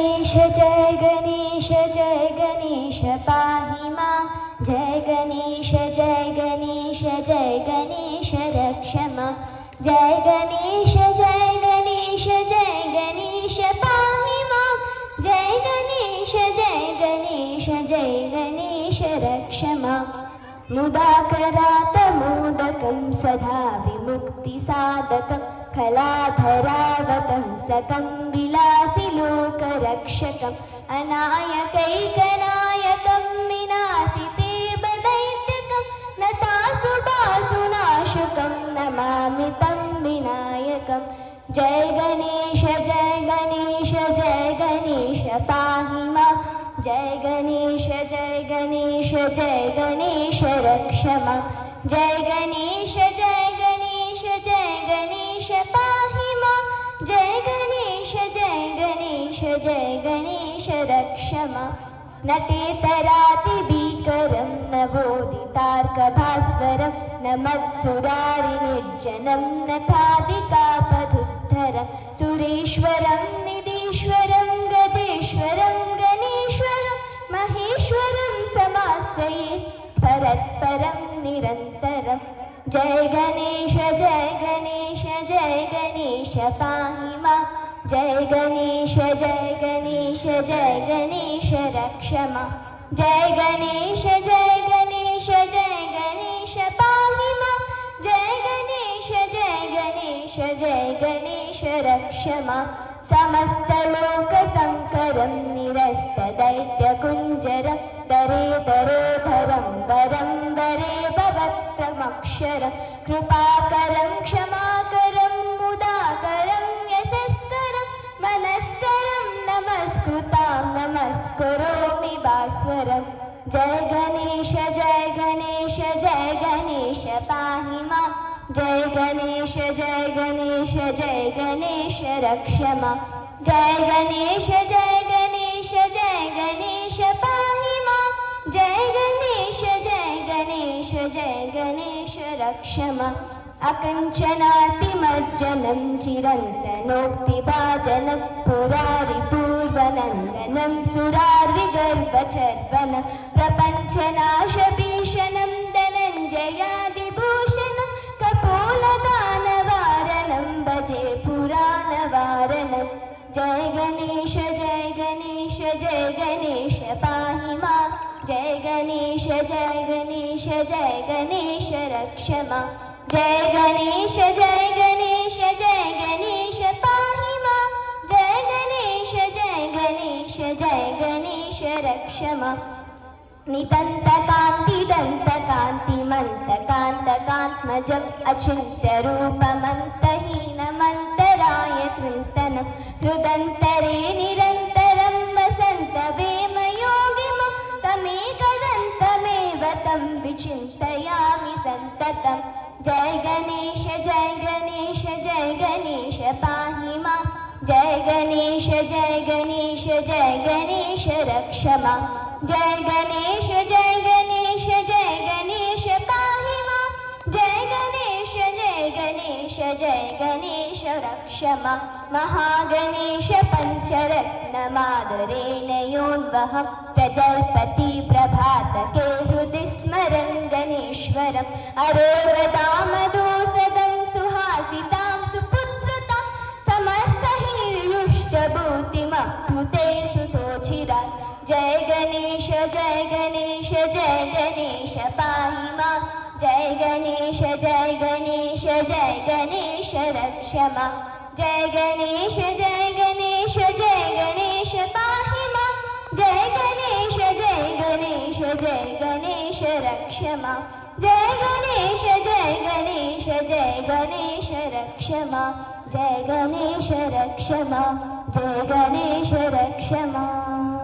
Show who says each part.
Speaker 1: गणेश जय गणेश पाहि मां जय गणेश रक्ष मां जय गणेश पाहि मां जय गणेश रक्ष मां मुदाकरात मोदकं सदा विमुक्तिसाधकं खलाधरावतं सकं विलासि लोकरक्षकम् अनायकैकनायकं विनाशिते बदैत्यकं नतासुबासुनाशुकं नमामि तं विनायकं जय गणेश पाहि मां जय गणेश रक्ष मां जय गणेश पाहि मां जय गणेश रक्ष मां नटेतरातिभीकरं नवोदितार्कभास्वरं न मत्सुरारिनिर्जनं नथादिकापधुद्धरं सुरेश्वरं निधीश्वरं गजेश्वरं गणेश्वरं महेश्वरं समाश्रये परत्परं निरन्तरं जय गणेश पाहि मां जय गणेश रक्ष मां जय गणेश पाहि मां जय गणेश रक्ष मां समस्तलोकशङ्करं निरस्तदैत्यकुञ्जरं दरे दरोधरं वरं वरे भवत्रमक्षरं कृपाकरं क्षमाकरं मुदाकरं यशस्करं मनस्करं नमस्कृतां नमस्करोमि भास्वरं जय गणेश पाहि मां जय गणेश रक्ष मां जय गणेश पाहि मां जय गणेश रक्ष मां अकञ्चनातिमर्जनं चिरन्तनोक्तिभाजनं पुरारिपूर्वनन्दनं सुरार्विगर्भचर्वनं प्रपञ्चनाशभीषणं धनञ्जयादिभूषणं कपोलदानवारणं भजे पुराणवारणं जय गणेश पाहि मां जय गणेश रक्ष मां जय गणेश पाहि मां जय गणेश रक्ष मां नितन्तकान्तिदन्तकान्तिमन्तकान्तकात्मजम् अचिन्त्यरूपमन्तहीनमन्तराय कृन्तनं हृदन्तरे निरन्तरं वसन्तवेमयोगिमं तमेकदन्तमेव तं विचिन्तयामि सन्ततं जय गणेश पाहि मां जय गणेश रक्ष मां जय गणेश पाहि मां जय गणेश रक्ष मां महागणेश पञ्चरत्नमादरेण योन्वहं प्रजल्पति प्रभातके हृदि स्मरन् गणेश्वरम् अरोगदामदोसदं सुहासितां सुपुत्रतां समस्तहीयुष्टभूतिमप्नुते सुसोचिरा जय गणेश पाहि मां जय गणेश रक्ष मां जय गणेश पाहि मां जय गणेश रक्ष मां जय गणेश रक्ष मां जय गणेश रक्ष मां जय गणेश रक्ष मां।